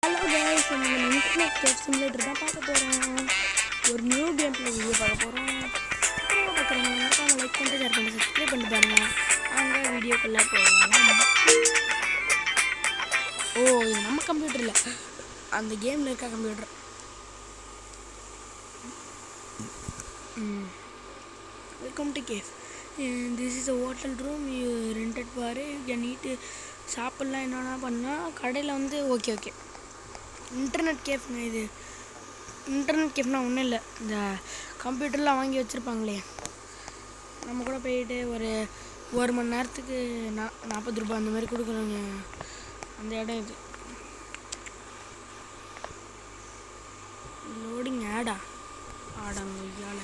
Hello guys, நம்ம internet cafe simulator தான் பார்க்க போகிறோம். ஒரு நியூ கேம் பிளே வீடியோ பார்க்க போகிறோம். பார்க்குறவங்க மறக்காம லைக் பண்ணிட்டு ஷேர் பண்ணி சப்ஸ்கிரைப் பண்ணிட்டு பாருங்க. அவங்க வீடியோக்குள்ளே போகலாம். இது நம்ம கம்ப்யூட்டரில் அந்த கேமில் இருக்க computer. Welcome to cafe. This is a hotel room you rented for. You can eat. சாப்பிட்லாம் என்னென்னா பண்ணால் கடையில் வந்து ஓகே இன்டர்நெட் கேஃப்ங்க. இது இன்டர்நெட் கேஃப்னா ஒன்றும் இல்லை, இந்த கம்ப்யூட்டர்லாம் வாங்கி வச்சுருப்பாங்களே, நம்ம கூட போயிட்டு ஒரு மணி நேரத்துக்கு 40 ரூபா அந்த மாதிரி கொடுக்குறோங்க. அந்த இடம் இது. லோடிங் ஆடாங்க ஐயால்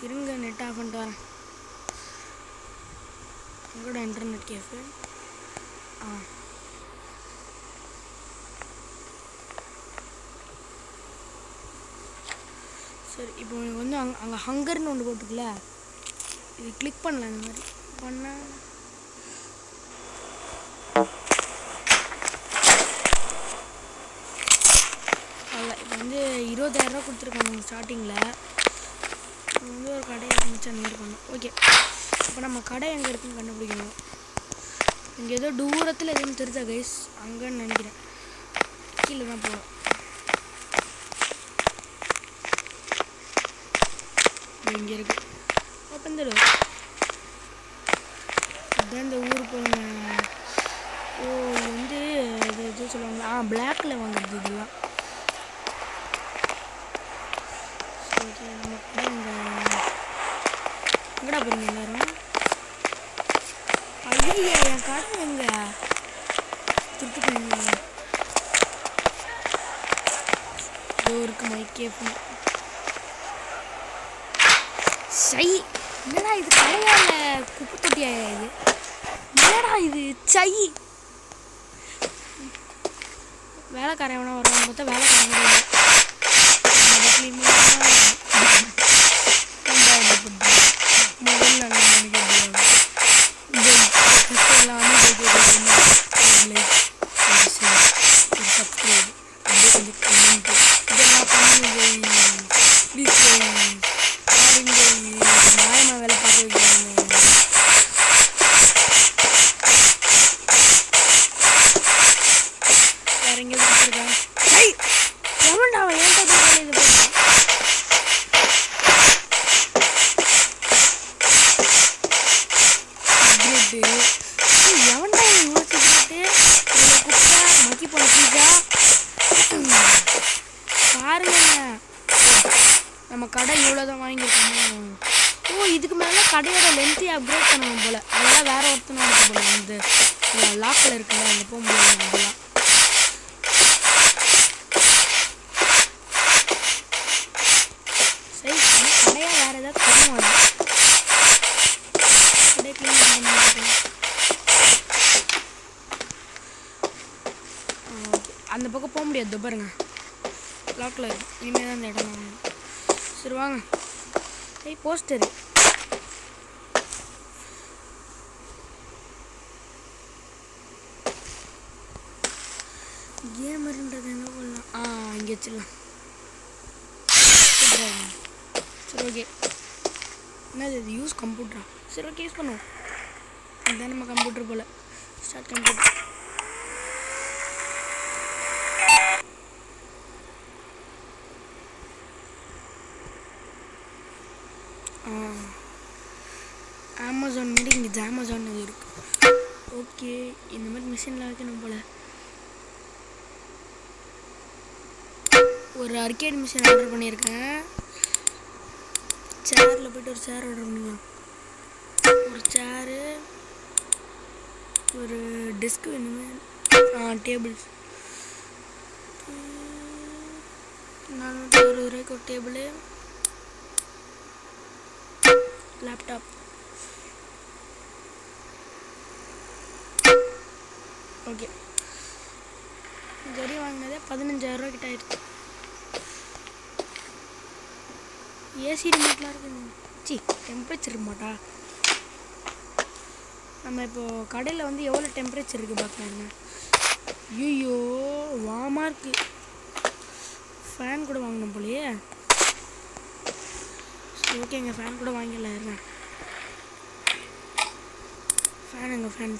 இருங்க, நெட் ஆஃப் பண்ணிட்டு வரேன். உங்களோட இன்டர்நெட் கேஃபு சரி. இப்போ வந்து அங்கே ஹங்கர்னு ஒன்று போட்டுக்கல, இது கிளிக் பண்ணலாம். இந்த மாதிரி பண்ணால் அவ்வளோ. இப்போ வந்து 20,000 ரூபா கொடுத்துருக்காங்க ஸ்டார்டிங்கில். இப்போ வந்து ஒரு கடையை ஆரம்பிச்சு அந்த மாதிரி பண்ணோம். ஓகே, இப்போ நம்ம கடை எங்கே இருக்குன்னு கண்டுபிடிக்கணும். இங்கே ஏதோ தூரத்தில் எதுவும் தெரிஞ்சா கைஸ், அங்கேன்னு நினைக்கிறேன். கீழே தான் போகிறோம். இங்கே இருக்கு. ஓப்பன் தரு. இதுதான் இந்த ஊர் போங்க. இது வந்து இது சொல்லுவாங்க, பிளாக்கில் வாங்குறது இதெல்லாம். ஓகே, நம்ம கடை எங்கடா போகிறீங்க எல்லாரும்? ஐயா, என் கடை எங்க திருட்டு இருக்கு மைக்கேஃபு. சை, என்னடா இது கடையால குப்பை தொட்டியா? இது என்னடா இது சை. வேலைக்காரன் எவனா வருவான்னு பார்த்தா வேலைக்காரன் நம்ம கடை இவ்வளோ தான் வாங்கியிருக்கோம். இதுக்கு மேலே கடையோட லென்த்தை அப்கிரேட் பண்ணணும் போல். அதெல்லாம் வேறு ஒருத்தனோட போல். இந்த லாக்கில் இருக்குல்ல, அந்த போக முடியாது. அதெல்லாம் சரி, கடையாக வேறு ஏதாவது தருவாங்க. கடை க்ளீன் பண்ண அந்த பக்கம் போக முடியாது. பாருங்க, லாக்கில் இருக்கு. இனிமேல் தான் அந்த இடம். சரி வாங்க. போஸ்டரு கேமருன்றது எங்கே போடலாம்? இங்கே வச்சிடலாம். சரி ஓகே. என்னது இது? யூஸ் கம்ப்யூட்டரா? சரி ஓகே, யூஸ் பண்ணுவோம். இதுதான் நம்ம கம்ப்யூட்டர் போல். Start computer. அமேசான் மாதிரி இங்கே அமேசான் இருக்கு. ஓகே, இந்த மாதிரி மிஷின்லாம் வைக்கணும் போல். ஒரு அர்கேட் மிஷின் ஆர்டர் பண்ணியிருக்கேன். சேரில் போய்ட்டு ஒரு சேர் ஆர்டர் பண்ணிக்கலாம். ஒரு சேரு, ஒரு டெஸ்க் வேணுமே. டேபிள்ஸ் 460 ரூபாய்க்கு ஒரு டேபிளு. லேப்டாப். ஓகே, ஜரி வாங்கினதே 15,000 ரூபா கிட்ட ஆயிடுச்சு. ஏசி ரிமோட்லாம் இருக்குங்க. டெம்பரேச்சர் ரிமோட்டா? நம்ம இப்போது கடையில் வந்து எவ்வளோ டெம்பரேச்சர் இருக்குது பார்க்கலாங்க. ஐயோ வாமா இருக்கு. ஃபேன் கூட வாங்கணும் போலையே. ஓகேங்க, ஃபேன் கூட வாங்கிடலாம். இருங்க, ஃபேனுங்க, ஃபேன்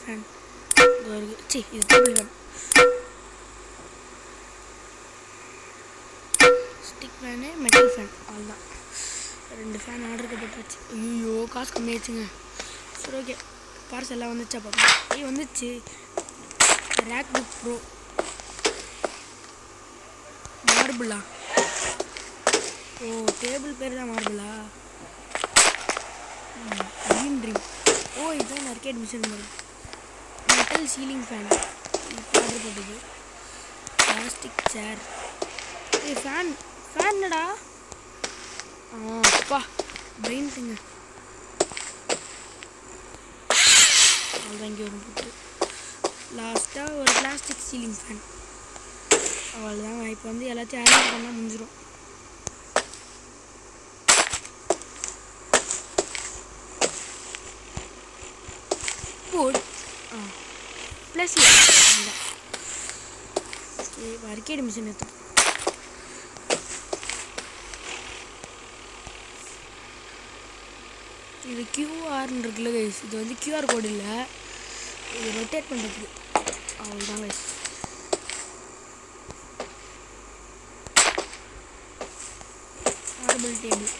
இருக்கு. சி, இது table fan. Stick fan, metal fan, அவ்வளோதான். 2 ஃபேன் ஆர்டருக்கு போட்டாச்சு. ஐயோ காசு கம்மியாச்சுங்க. சரி ஓகே, பார்சல் எல்லாம் வந்துச்சா பார்ப்போம். வந்துச்சு. ரேக் புக் ப்ரோ மார்பிளா? ஓ, டேபிள் பேர் தான் மார்பிளா? ட்ரீம் ஓ, இதுதான் ஆர்கேட் மிஷின் மாதிரி. மெட்டல் சீலிங் ஃபேன் இப்போ ஆர்டர் போட்டது. Plastic chair. ஃபேன்டா? அப்பா பிரைன்ட்டுங்க. அவ்வளோதான், இங்கே ஒரு போட்டு லாஸ்ட்டாக ஒரு பிளாஸ்டிக் சீலிங் ஃபேன். அவ்வளோதாங்க. இப்போ வந்து எல்லாத்தையும் அரேஞ்ச் பண்ணால் முடிஞ்சிடும். போட் ப்ளஸ் ஆர்கேட் மிஷின் எடுத்தோம். இது கியூஆர்னு இருக்குல்ல கைஸ், இது வந்து கியூஆர் கோடு இல்லை, இது ரொட்டேட் பண்ணுறதுக்கு. அவ்வளோதான் கைஸ். மார்பிள் டேபிள்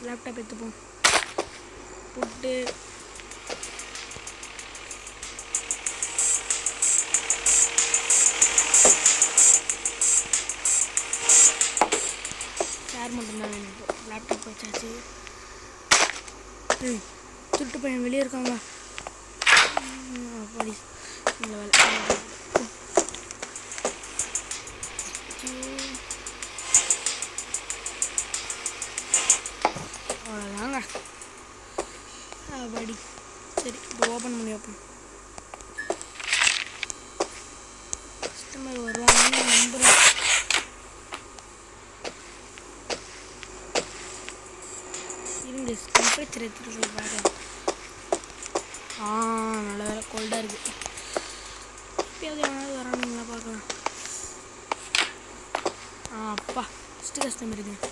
லேப்டாப் எடுத்துப்போம். புட்டு சேர் மட்டும்தான் வேணும். இப்போ லேப்டாப் வச்சாச்சு. துட்டு பையன் வெளியே இருக்காங்க. அப்படி இந்த வேலை அவ்வளோதாங்க. அப்படி சரி, இப்போ ஓப்பன் பண்ணி வைப்போம். கஸ்டமர் வருவாங்கன்னு நம்புகிறேன். இருங்க, டெம்பரேச்சர் எடுத்துகிட்டு போய் பார்க்கலாம். நல்ல வேலை கோல்டாக இருக்குது. எப்பயாவது எவனாவது வரானுங்களா பார்க்கலாம். அப்பா ஃபஸ்ட்டு கஸ்டமர் இருக்குங்க.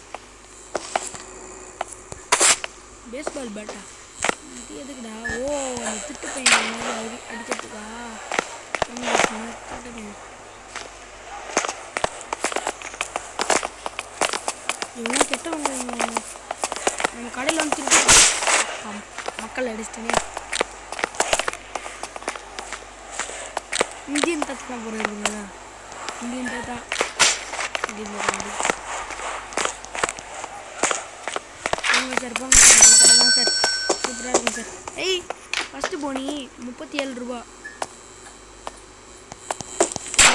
பேஸ்பால் பேட்டா இது எதுக்குடா? ஓ, அந்த திட்டு பையன் மாதிரி அடிக்கிறதுக்கா? திட்டு பையன் இவங்க கெட்டவங்க. நம்ம கடையில் வந்து திருப்பி மக்கள் அடிச்சிட்டேனே. இந்தியன் தாத்தா போகிறீங்களா? இந்தியன் தாத்தா சார் போங்க சார், கடை தான் சார், சூப்பராக இருக்கும் சார். ஃபஸ்ட்டு போனி 37 ரூபா.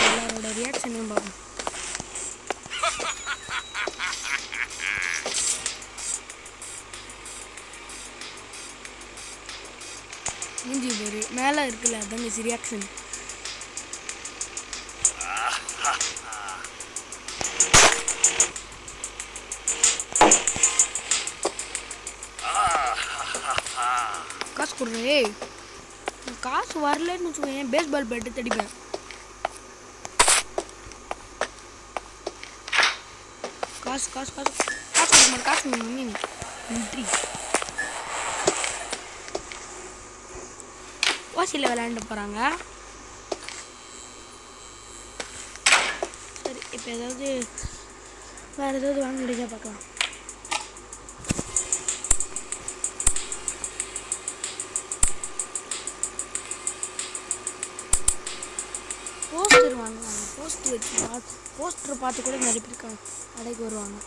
எல்லாரோட ரியாக்ஷனையும் பார்ப்போம். மூஞ்சி பேர் மேலே இருக்குல்ல, அதாங்க ரியாக்ஷன். காசு கொடுறே. காசு வரலன்னு வச்சுக்கோங்க, பேஸ்பால் பேட்டு தடிப்பேன். காசு காசு காசு காசு கொடுக்க மாட்டேன். காசு நன்றி. வாசியில் விளையாண்டு போகிறாங்க. சரி, இப்போ ஏதாவது வேறு ஏதாவது வாங்க முடியுதா பார்க்கலாம். போஸ்டர் வாங்குவாங்க. போஸ்டர் பார்த்து கூட நிறைய பேர் கடைக்கு வருவாங்க.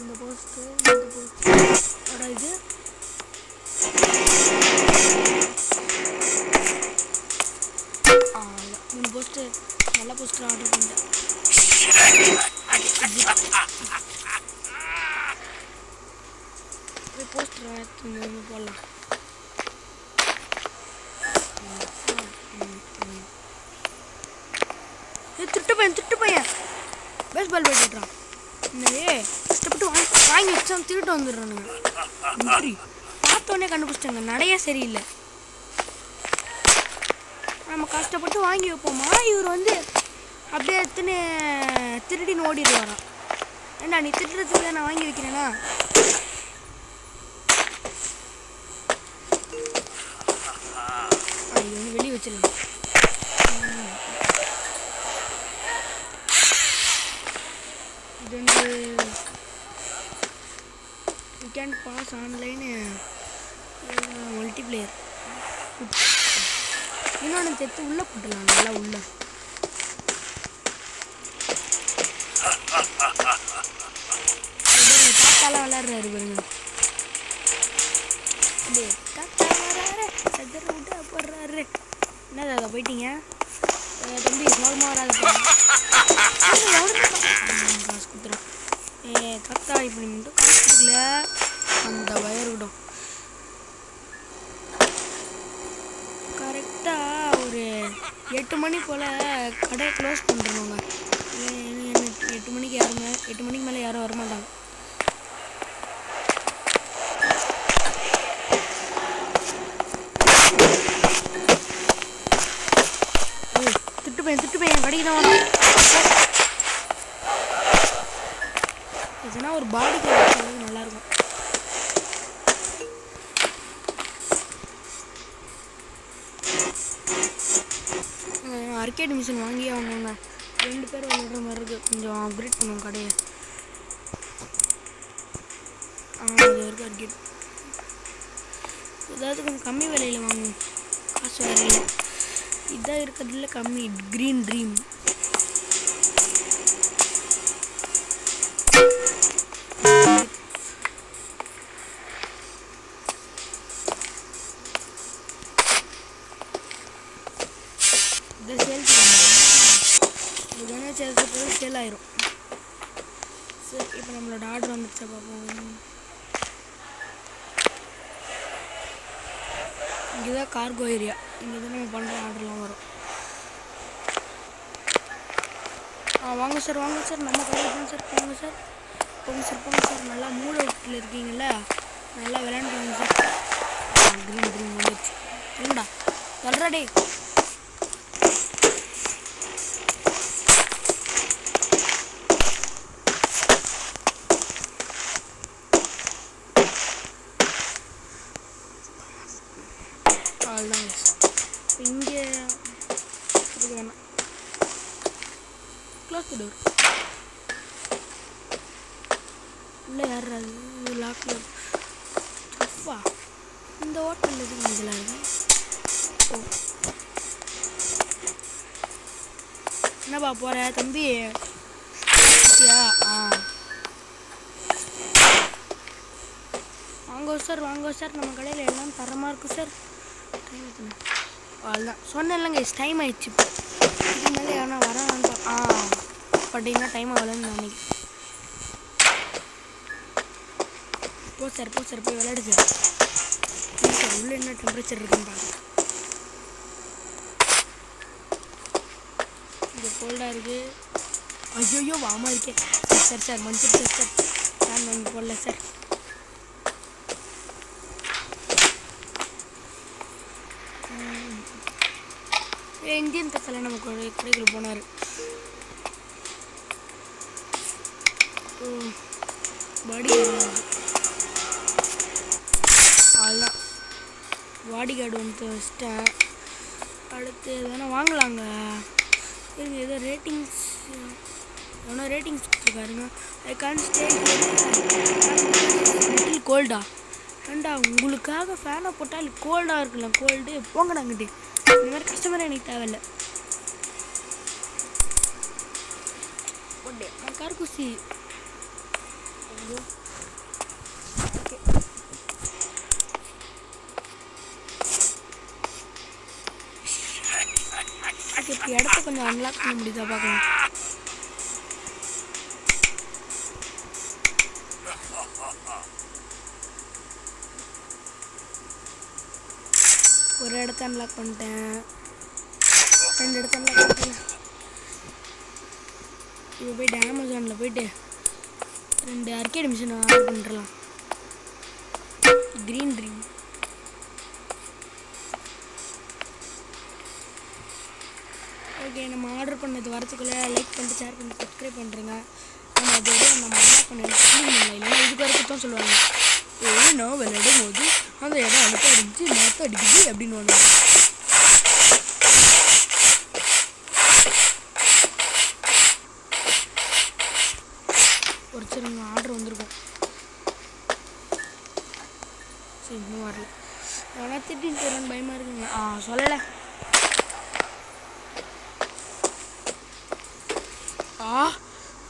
இந்த போஸ்டர் இது இந்த போஸ்டர் நல்ல போஸ்டர் ஆர்டர் பண்ணிட்டேன். போஸ்டர் எடுத்து போடலாம். திட்டு பையன் பேஸ்பால் போயிட்டுறான். கஷ்டப்பட்டு வாங்கி வச்சா திருட்டு வந்துடுறானுங்க. நன்றி. பார்த்த பார்த்தோன்னே கண்டுபிடிச்சிட்டாங்க, நடையே சரியில்லை. நம்ம கஷ்டப்பட்டு வாங்கி வைப்போமா, இவர் வந்து அப்படியே எடுத்துன்னு திருடின்னு ஓடிடுவாராம். ஏண்டா நீ திருடுறதுக்கு தான் நான் வாங்கி வைக்கிறேன்னா? இது வந்து வெளியே வச்சிடலாம். இது வந்து you can pass online multiplayer. இன்னொன்று தெத்து உள்ளே போட்டுடலாம், நல்லா உள்ள. தாத்தாலாம் விளையாடுறாரு பாருங்க. தாத்தா வராரு, சதுர விட்டு போடுறாரு. என்ன தாத்தா போயிட்டீங்க? தம்பி சோகமாக வராது, காசு கொடுத்துறேன். தாத்தா இப்படி மட்டும் காசு கொடுக்கல, அந்த வயர் விடும். கரெக்டாக ஒரு 8 மணி போல் கடை க்ளோஸ் பண்ணுறோங்க. 8 மணிக்கு மேலே யாரும் வரமாட்டாங்க. திட்டு பையன் கடைக்கு தான் வரணும். இதுனா ஒரு பாடி கார்டு நல்லாயிருக்கும். அர்கேட் மிஷின் வாங்கி வாங்குவாங்க. 2 பேர் விளையாடுற மாதிரி இருக்குது. கொஞ்சம் அப்கிரேட் பண்ணுவோம் கடையை. அது இருக்குது அர்கேட். ஏதாவது கொஞ்சம் கம்மி விலையில் வாங்குவோம், காசு விலையில். இதான் இருக்கிறதுல கம்மி. Green dream. இதை சேல் இதுதானே சேல் ஆயிரும். சரி, இப்போ நம்மளோட ஆர்டர் வந்துடுச்சா பார்ப்போம். இங்கே தான் கார்கோ ஏரியா. இங்கே தான் நம்ம பண்ணுற ஆர்டர்லாம் வரும். வாங்க சார் நம்ம கடையில் தான் சார். போங்க சார். நல்லா மூளை வீட்டில் இருக்கீங்கள, நல்லா விளையாண்டுவாங்க சார். க்ரீன் வந்துடுச்சு. இல்லைடா சொல்கிறடே. அவ்வளோதாங்க. இங்கே இது வேணாம். Close the door. உள்ளே யாராது லாக்கில் அப்பா. இந்த ஹோட்டலில் இது மஞ்சளாக இருக்கு. ஓ, என்னப்பா போகிற தம்பி? வாங்க சார். நம்ம கடையில் எல்லாம் தரமாக இருக்குது சார். அவ்வளோதான் சொன்னேன்லங்க, டைம் ஆயிடுச்சு. இப்போ இதுக்கு மேலே யாரா வரான்னு பார்த்தீங்கன்னா டைம் ஆகலன்னு நினைக்கிறேன். போ சார் போய் விளையாடு சார். சார் உள்ள என்ன டெம்பரேச்சர் இருக்குன்னு பார்க்குறேன். இங்கே கோல்டாக இருக்குது. ஐயோ வாமா இருக்கேன். சார் மஞ்சள் சார் ஃபேன் வாங்கி போடல சார். இந்தியன் தக்கால நம்ம கடைக்குள்ள போனார். பாடி அதெல்லாம் பாடி கார்டு வந்து வச்சிட்டேன். அடுத்து எதனா வாங்கலாங்க. இருங்க, ஏதோ ரேட்டிங்ஸ் கொடுத்துருக்காருங்க. ஐ கான் ஸ்டே லிட்டில் கோல்டா. ஏண்டா உங்களுக்காக ஃபேனை போட்டால் கோல்டாக இருக்கலாம். கோல்டு போங்கடாங்கிட்டு. இந்த மாதிரி கஸ்டமர் எனக்கு தேவையில்லை. ஓகே, நான் கார்குசி. ஓகே, இப்போ இடத்த கொஞ்சம் அன்லாக் பண்ண முடியுதா பார்க்கலாம். ஒரு இடத்த அன்லாக் பண்ணிட்டேன். 2 இடத்த அன்லாக் பண்ணிட்டேன். இப்போ போய்ட்டு அமேசானில் போய்ட்டு 2 அர்கேட் மிஷின் ஆர்டர் பண்ணிடலாம். Green dream. ஓகே, நம்ம ஆர்டர் பண்ணது வரத்துக்குள்ளே லைக் பண்ணிட்டு ஷேர் பண்ணி சப்ஸ்கிரைப் பண்ணுறேங்க. நம்ம அதோட நம்ம என்ன பண்ணலாம் இல்லைன்னா இதுக்கு வரைக்கும் தான் சொல்லுவாங்க, நான் விளையாடும் போது அந்த இடம் அழுத்த அடிச்சு மரத்தை அடிக்குது அப்படின்னு ஒன்று. ஒரு சரி ஆர்டர் வந்திருக்கும். சரி இன்னும் வரல. ஆனால் திட்டின்னு போகிறேன்னு பயமாக இருக்குங்க. சொல்லலை.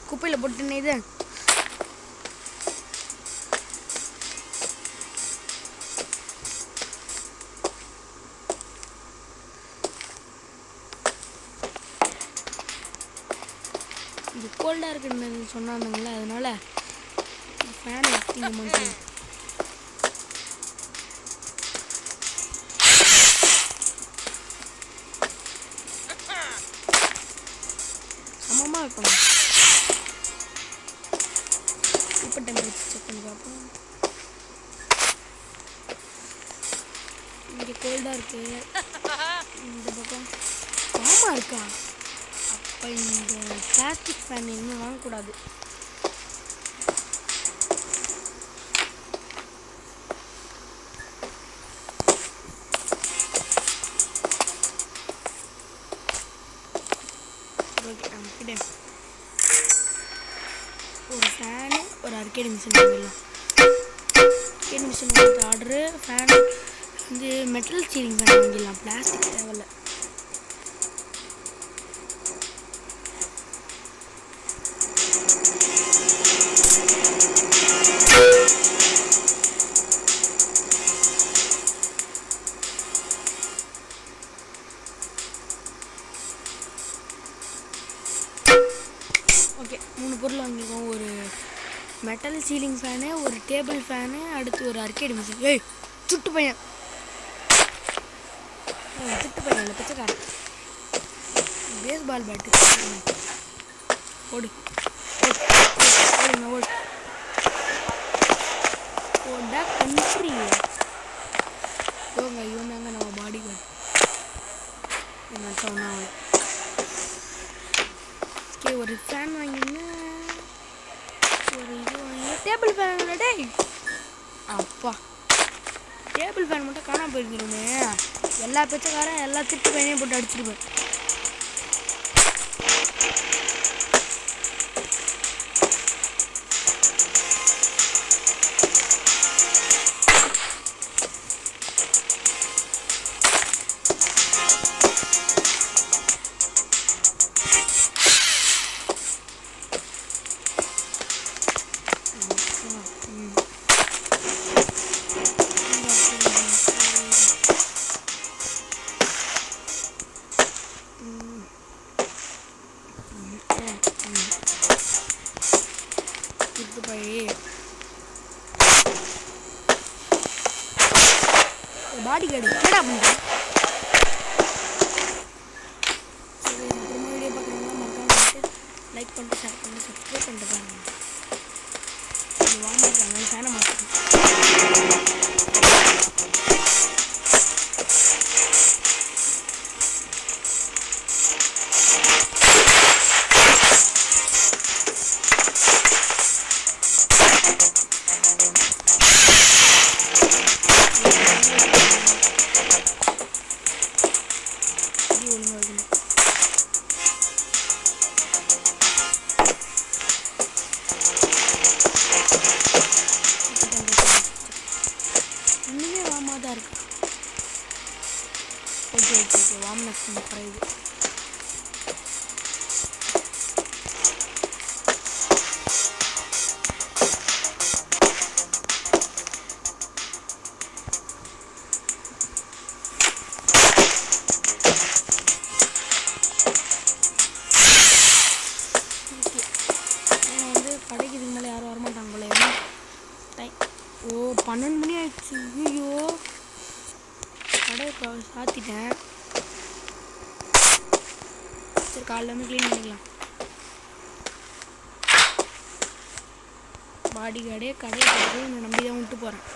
குப்பையில் போட்டுனே இது. இது கோல்டாக இருக்குன்னு சொன்னானுங்களே, அதனால ஃபேன் எடுத்தீங்க மட்டும். சமமாக இருக்கணும். இப்போ டெம்பரேச்சர் செக் பண்ணி பார்ப்போம். இங்கே கோல்டாக இருக்குது. இந்த பக்கம் ஆமாம் இருக்கா? அப்போ இந்த பிளாஸ்டிக் ஃபேன் இன்னும் வாங்கக்கூடாது. ஓகே, நம்மக்கிட்ட ஒரு ஃபேனு ஒரு அர்கேட் மிஷின் வாங்கிடலாம். அர்கேட் மிஷின் வந்து ஆர்டரு. ஃபேன் வந்து மெட்டல் சீலிங் ஃபேன் வாங்கிடலாம், பிளாஸ்டிக் தேவையில்ல. ஓகே, 3 பொருள் வாங்கியிருக்கோம். ஒரு மெட்டல் சீலிங் ஃபேனு, ஒரு டேபிள் ஃபேனு, அடுத்து ஒரு அர்கேட் மிஷின். சுட்டு பையன் இல்லை பிச்சைக்காரன். பேஸ்பால் பேட்டு ஓடு ஓடுங்க ஓடு ஓடா கண்ட்ரி. இவன் தாங்க நம்ம பாடி கார்டு. என்ன ஒன்றா ஓகே, ஒரு ஃபேன் வாங்கினா ஒரு இது வாங்கி டேபிள் ஃபேன். டேய் அப்பா, டேபிள் ஃபேன் மட்டும் காணாமல் போயிருந்துருமே. எல்லா பிச்சைக்காரன் எல்லா திட்டு பையனையும் போட்டு அடிச்சிருப்பேன். பாடி கார்டு என்னடா பண்ணுறேன்? சரி, அப்புறமா வீடியோ பார்க்குறவங்களாம் மறக்காம லைக் பண்ணிட்டு ஷேர் பண்ணி சப்ஸ்கிரைப் பண்ணிட்டு பாருங்க. வாங்கிருக்காங்க ஃபேனை மாற்றுறேன். இன்னுமே வாமாக தான் இருக்கு. ஓகே ஓகே ஓகே, வார்ம்னஸ் கொஞ்சம் குறையுது. கடைக்கு இதுக்கு மேலே யாரும் வரமாட்டாங்க போல. டைம் 12 மணி ஆயிடுச்சு. ஐயோ, கடை சாத்திட்டேன். சரி, காலைல வந்து க்ளீன் பண்ணிக்கலாம். பாடி கார்டே கடை நம்பி தான் விட்டு போகிறேன்.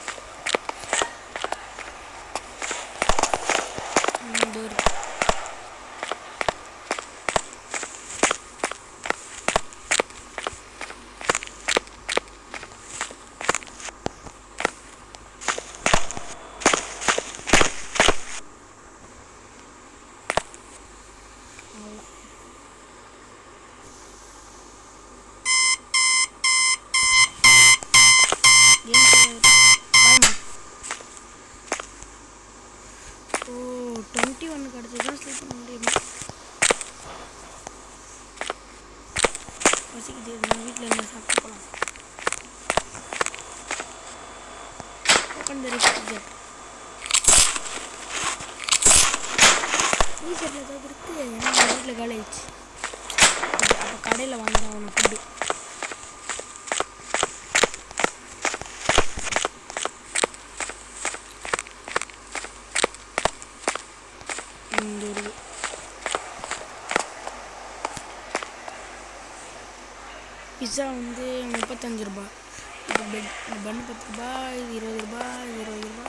ஓ 21 அடுத்து தான் ஸ்லீப் பண்ண முடியுமா? பசிக்குது, நான் வீட்டில் என்ன சாப்பிட்டு போகலாம். Open the refrigerator. ஃப்ரீசரில் ஏதாவது இருக்குது. ஏன்னா எங்கள் வீட்டில் காலி ஆயிடுச்சு. அப்போ கடையில் வாங்கிதான் ஆகணும் ஃபுட்டு. இந்த ஒரு பிஸ்ஸா வந்து 35 ரூபா. இது பன்னு 10 ரூபா, இது 20 ரூபா, இது 20 ரூபா,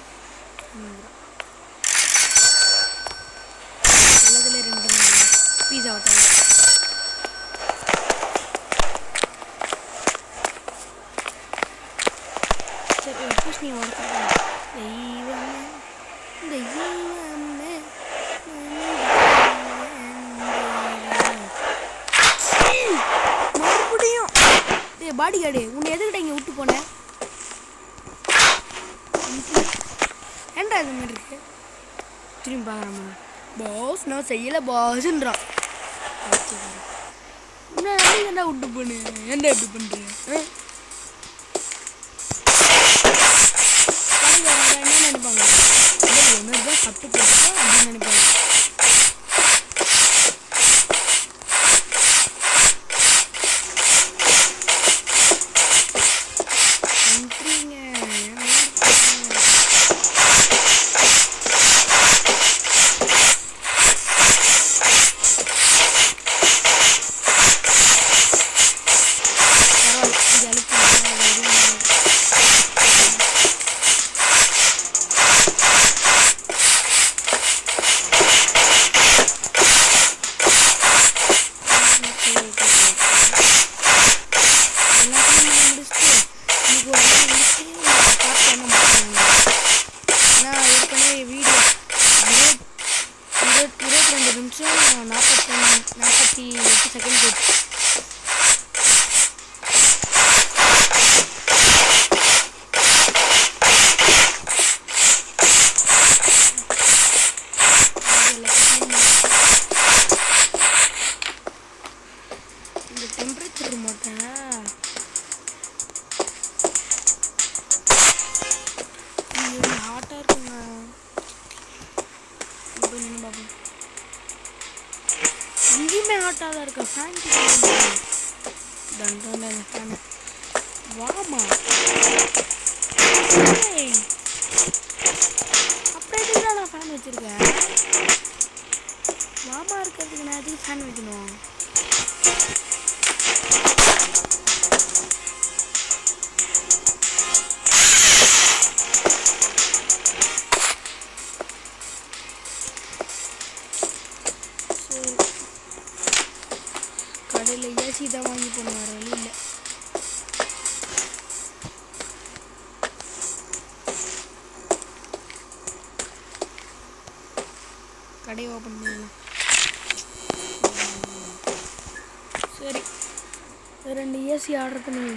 30 ரூபா. எல்லாத்துலேயே 2 பீஸா தவிர. சரி பூசணி உடச்சு தெய்வமே தெய்வமே மறுபடியும் பாடி கார்டு உன்னை எதுக்கிட்ட இங்கே விட்டு போனேன்? ஏன்டா இது மாதிரி இருக்கு? திரும்பி பார்க்குறேன். பாஸ் நான் செய்யலை பாஸ்ன்றான். என்ன விட்டு போனேன்? ஏன்டா இப்படி பண்ணுறேன்? என்ன நினைப்பாங்க? ஒன்று சாப்பிட்டு போட்டா அப்படின்னு நினைப்பாங்க. இங்கேயுமே ஹாட்டாக தான் இருக்கா? ஃபேன் தண்டோட ஃபேன் வாமா அப்படியே தான் நான் ஃபேன் வச்சுருக்கேன். வாமா இருக்கிறதுக்கு நான் எதுக்கு ஃபேன் வைக்கணும்? கடையில் ஏசி தான் வாங்கி போகணும், வேறு வழி இல்லை. கடையை ஓப்பன் பண்ணலாம். சரி 2 ஏசி ஆர்டர் பண்ணுங்க.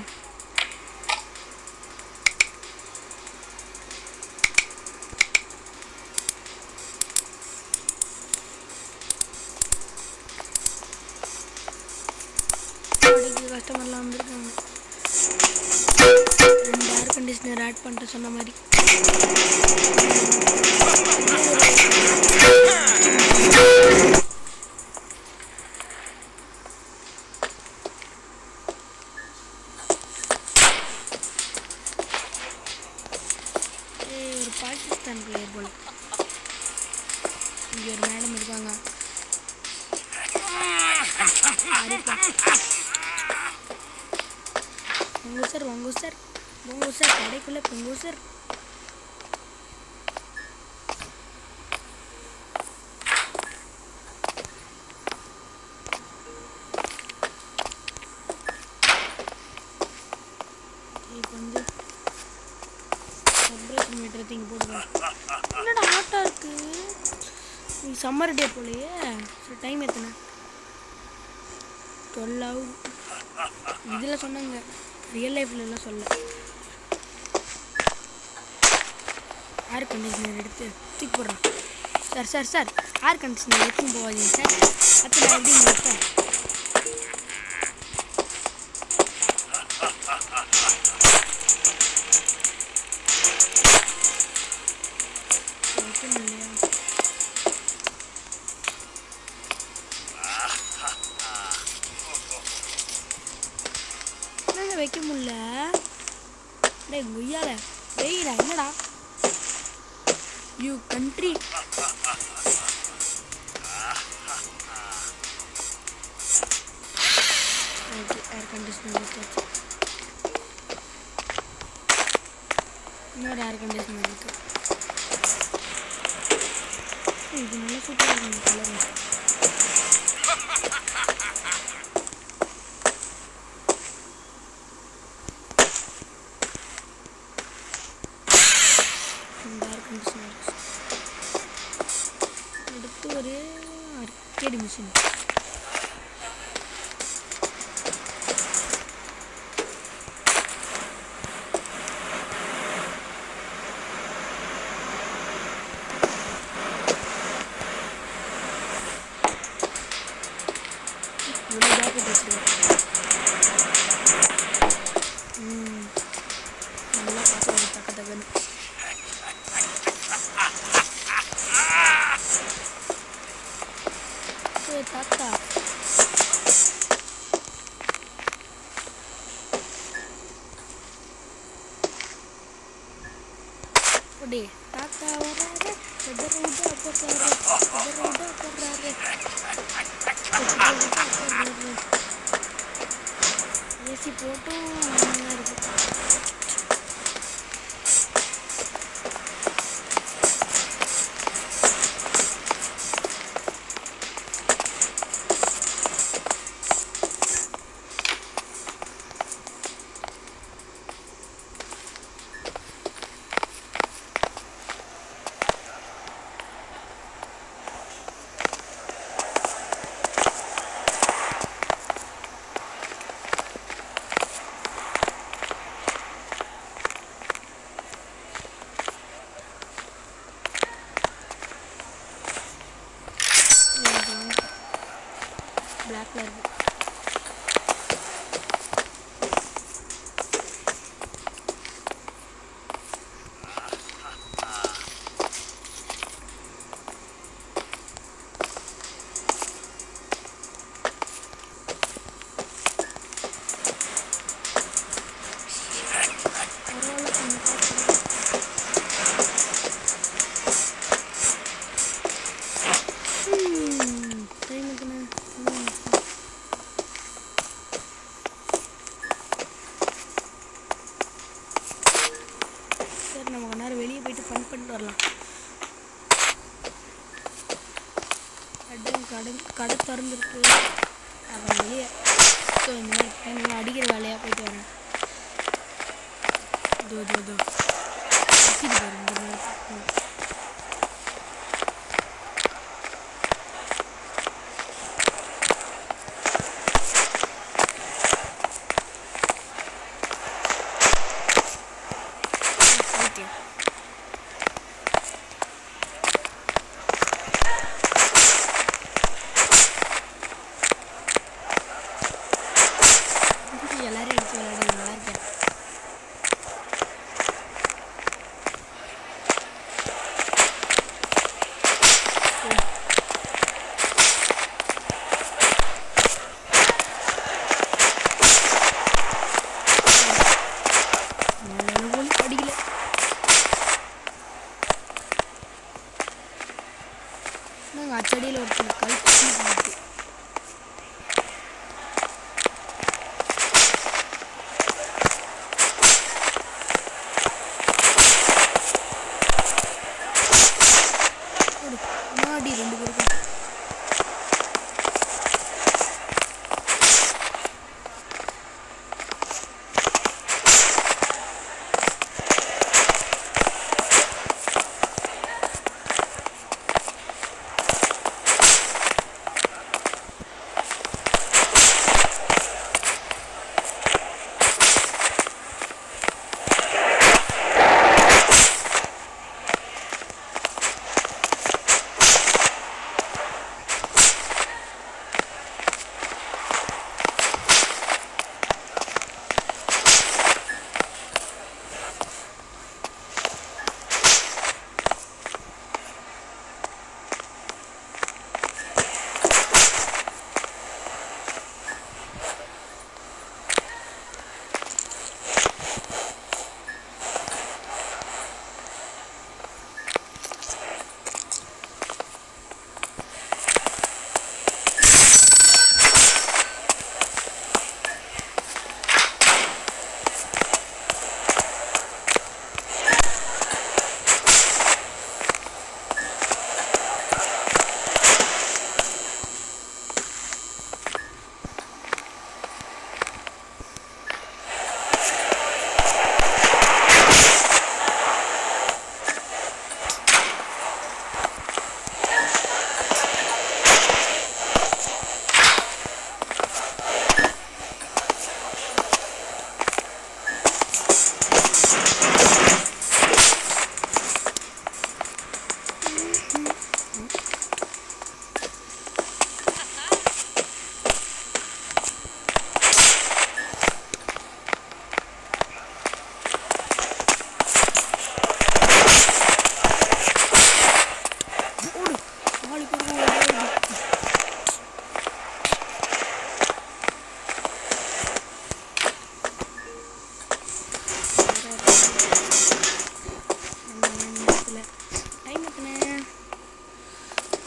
கஸ்டமர்லாம் வந்திருக்காங்க. 2 ஏர் கண்டிஷனர் ஆட் பண்ணிட்டு சொன்ன மாதிரி. ஒரு பாகிஸ்தான் பிளேயர் போல. இங்கே ஒரு மேடம் இருக்காங்க. பொங்கு சார் கடைக்குள்ளே பொங்கு சார். இப்போ வந்து டெம்பரேச்சர் மீட்டர் தூக்கி போடுவேன். என்னடா ஹாட்டாக இருக்குது? நீ சம்மர் டே போலையே. சரி டைம் எத்தனை? 12 ஆகுது. இதில் சொன்னாங்க, ரியல் லைஃப்லலாம் சொல்ல. ஏர் கண்டிஷனர் எடுத்து தூக்கி போடுறான். சார் ஏர் கண்டிஷனர் எடுத்துன்னு போகாதீங்க சார். அது நான் எப்படி வைப்பேன்? வைக்க முடியல. டேய் குய்யால வெயிடா என்னடா you country. Okay air conditioner வச்சாச்சு. இன்னொரு ஏர் கண்டிஷனர் இருக்கு. இது நல்லா சூப்பராக இருக்கும் கலர். அடுத்து ஒரு அர்கேட் மிஷின். இவ்வளோ ஜாக்கெட் வச்சுருக்கேன். நல்லா பார்த்து ஒரு தக்க தக்கன்னு. தாத்தா ஒடே தாத்தா வராரு. ஏசி போட்டும் நல்லா இருக்கு. பிளாக்ல இருக்கு. நம்ம கொஞ்ச நேரம் வெளியே போயிட்டு ஃபன் பண்ணிட்டு வரலாம். கடை திறந்துருக்கு. அவன் வெளியே ஸோ இந்த மாதிரி பையன் அடிக்கிற வேலையாக போயிட்டு வரேன். இதோ எல்லாரும் அடிச்சு விளையாட நல்லா இருக்கேன். அடிக்கல. நாங்கள் அச்சடியில் ஒருத்தர் கழிச்சு மாடி 2 பேருக்கும்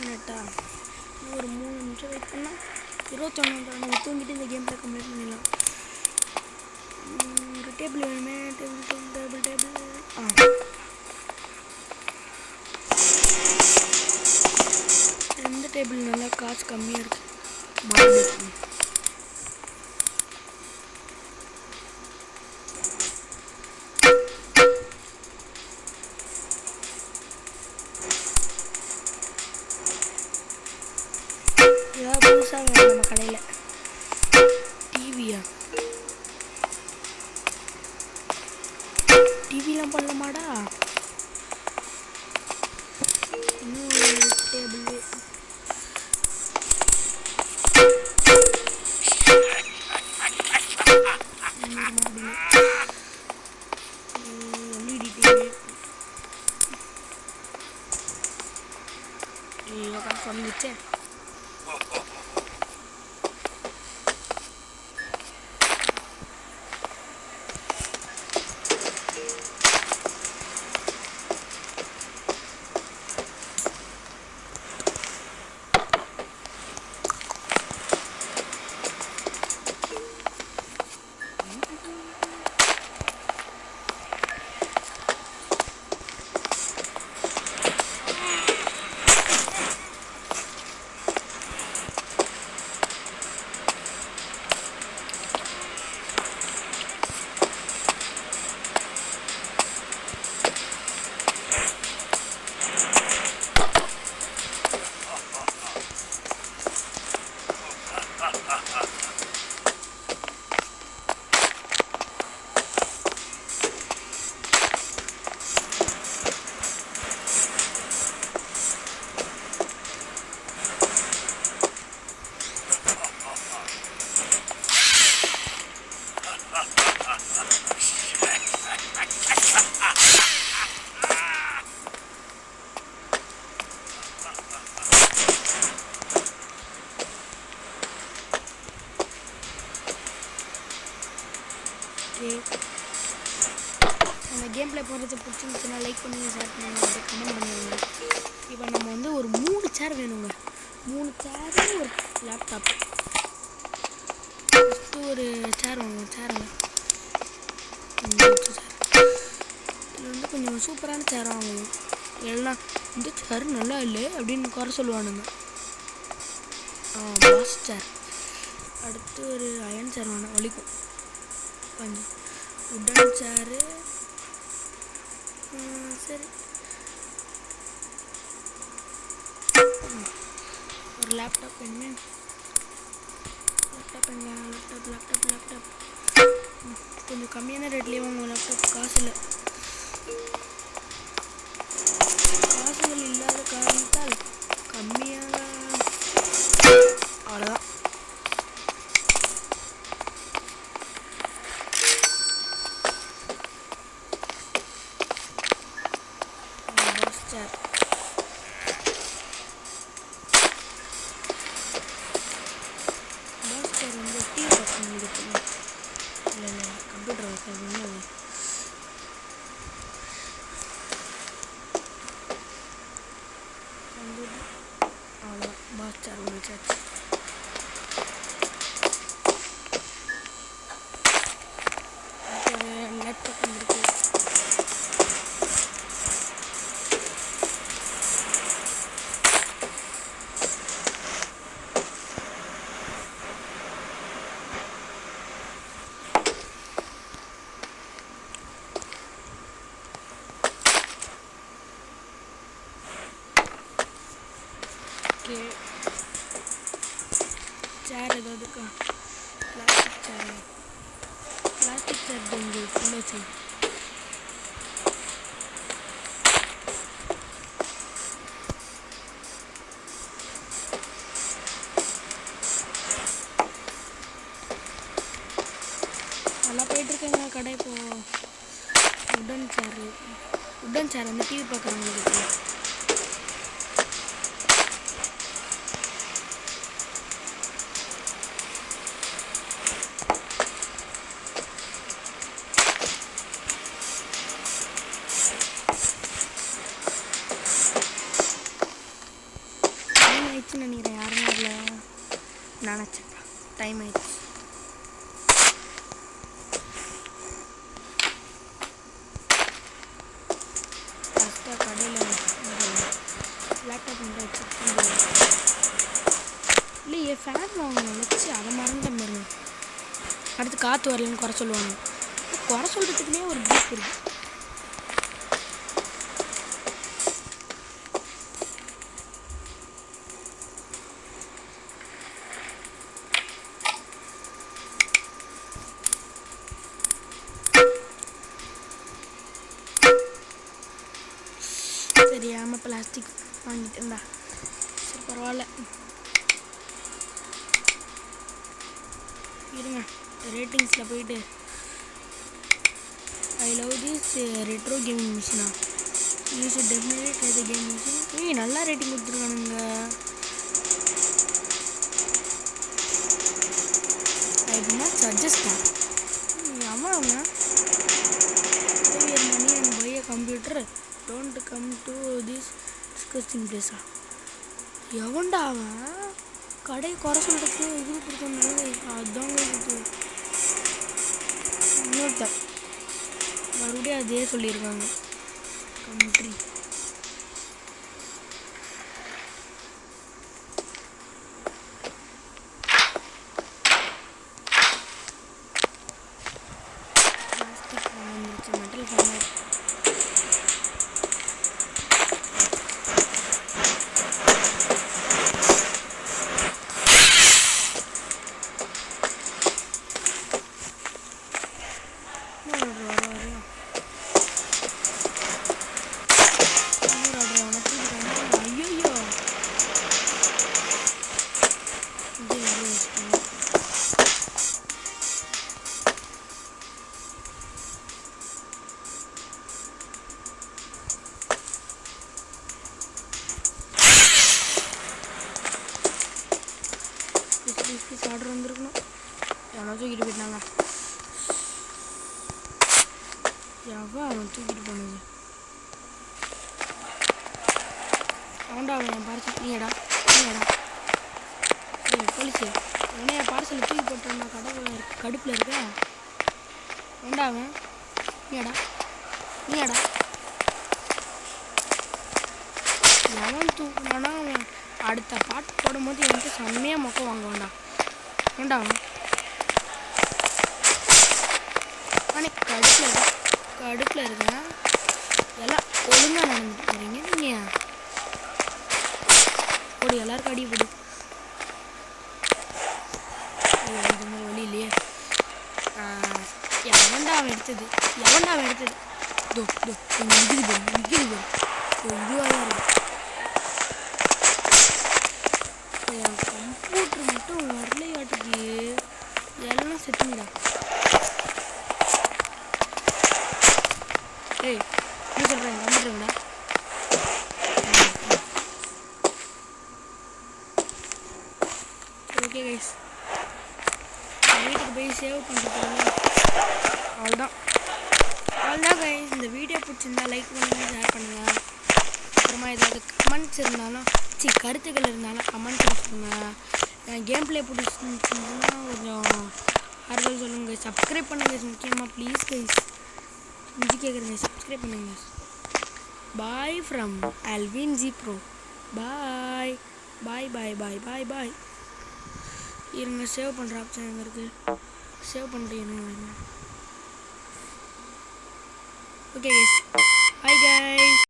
மினிட்டா ஒரு 3 நிமிஷம் வெயிட் பண்ணால் 21 நம்ம தூங்கிட்டு இந்த கேம் ப்ளே கம்ப்ளீட் பண்ணிடலாம். ஒரு டேபிள் வேணுமே, டேபிள் எந்த டேபிள் நல்லா காசு கம்மியாக இருக்குது? மார்பிள். ஏதாவது புதுசாக வேணும் நம்ம கடையில். டிவியா? டிவிலாம் பண்ணலாமாடா? இன்னும் டேபிள் எல்இடி டிவி வந்துச்சே. அந்த கேம் ப்ளே போடுறது பிடிச்சிருந்துச்சுன்னா லைக் பண்ணுங்க, ஷேர் பண்ணுங்க, கமெண்ட் பண்ணுங்க. இப்போ நம்ம வந்து ஒரு 3 சேர் வேணுங்க. 3 சேரு ஒரு லேப்டாப். ஃபஸ்ட்டு ஒரு சேர் வாங்குவோம். சேருங்க இதில் வந்து கொஞ்சம் சூப்பரான சேர் வாங்குவோம். எல்லாம் இந்த சேர் நல்லா இல்லை அப்படின்னு குறை சொல்லுவானுங்க. பாஸ் சேர். அடுத்து ஒரு அயன் சேர் வேணும், வலிக்கும் கொஞ்சம். உடன் சேரு சரி. ஒரு லேப்டாப் என்ன? லேப்டாப் கொஞ்சம் கம்மியான ரேட்லேயே வாங்குவோம். லேப்டாப் காசுகள் இல்லாத காரணத்தால் கம்மியாக அவ்வளோதான். மாஸ்டர் வந்து டிவி பார்க்கணும். இல்லை கம்ப்யூட்டர் வைக்கணும். கம்ப்யூட்டர் அவ்வளோதான். மாஸ்டர் முடிச்சாச்சு. லேப்டாப் வந்துருக்கு. சேர் ஏதாவது இருக்கா? பிளாஸ்டிக் சேர் கொஞ்சம் ஃபுல்லாச்சு. நல்லா போயிட்டுருக்கேங்க கடை. இப்போது உடன் சேர் வந்து டிவி பார்க்குறவங்களுக்கு. ஆயிடுச்சுன்னு நினைக்கிறேன். யாருமே வரல நினச்சேன்ப்பா. டைம் ஆயிடுச்சு. ஃபஸ்ட்டாக கடையில் லேப்டாப் மட்டும் வச்சு இல்லையே ஃபேன் வாங்கணும் வச்சு அதை மறந்த மாதிரி. அடுத்து காற்று வரலன்னு குறை சொல்லுவாங்க. குறை சொல்கிறதுக்குனே ஒரு குரூப் இருக்குது. தெரியாமல் பிளாஸ்டிக் வாங்கிட்டு இருந்தா சரி பரவாயில்ல. இருங்க ரேட்டிங்ஸில் போயிட்டு I love this retro gaming மிஷினா you should definitely try the game machine. நல்லா ரேட்டிங் கொடுத்துருக்கானுங்க. ஐ டு நாட் சஜஸ்டா அவன் money and buy a computer don't come to this disgusting பிளேஸா. எவன்டா அவன் கடை குறை சொல்கிறதுக்கு இது கொடுக்கணும்னால அதுதாங்க இது. இன்னொருத்தர் மறுபடியும் அதே சொல்லியிருக்காங்க. கண்ட்ரி பிளாஸ்டிக் வந்துருச்சு. மெட்டல் பண்ண பீஸ் ஆர்டர் வந்துருக்கணும். எவனோ தூக்கிட்டு போயிட்டாங்க. அவன் தூக்கிட்டு போனது அவன்டா. அவன் என் பார்சல் நீடா போலீஸு அவனே என் பார்சலை தூக்கி போட்டான். கடவுள கடுப்பில் இருக்க வேண்டா. அவன் நீடா எவன் தூக்குனானா அவன் அடுத்த பாட்டு போடும்போது எனக்கு செம்மையாக மொக்க வாங்க வேண்டா. அவன் கடுப்பில் இருக்கேன். எல்லாம் ஒழுங்காக நடந்துட்டு போகிறீங்க நீங்கள். போடு எல்லாருக்கும் அடி போடு. இது மாதிரி வழி இல்லையே. எவன்டா அவன் எடுத்தது தோ இதுவாக தான் இருக்கு. என் கம்ப்யூட்டர் மட்டும் வரலையாட்டுக்கு எல்லாம் செத்துங்கடா. ஏய் என்ன சொல்கிறேன் கம்ப்யூட்டருங்கடா. ஓகே கைஸ் வீட்டுக்கு போய் சேவ் பண்ணுறது அவ்வளோதான் கைஸ். இந்த வீடியோ பிடிச்சிருந்தா லைக் பண்ணுங்கள், ஷேர் பண்ணுங்கள். அப்புறமா ஏதாவது கமெண்ட்ஸ் இருந்தாலும் கருத்துக்கள் இருந்தாலும் கமெண்ட் பண்ணுங்க. கேம் பிளே பிடிச்சிருந்துச்சுன்னா கொஞ்சம் ஆறுதல் சொல்லுங்கள். சப்ஸ்கிரைப் பண்ணுங்கள் முக்கியமாக ப்ளீஸ் கைஸ். இஞ்சி கேட்குறேங்க சப்ஸ்கிரைப் பண்ணுங்க. Bye from Alvin ji bro. Bye bye bye bye bye bye. இருங்க சேவ் பண்ணுற ஆப்ஷன் எங்கே இருக்குது? சேவ் பண்ணுறீங்க. Okay guys bye guys.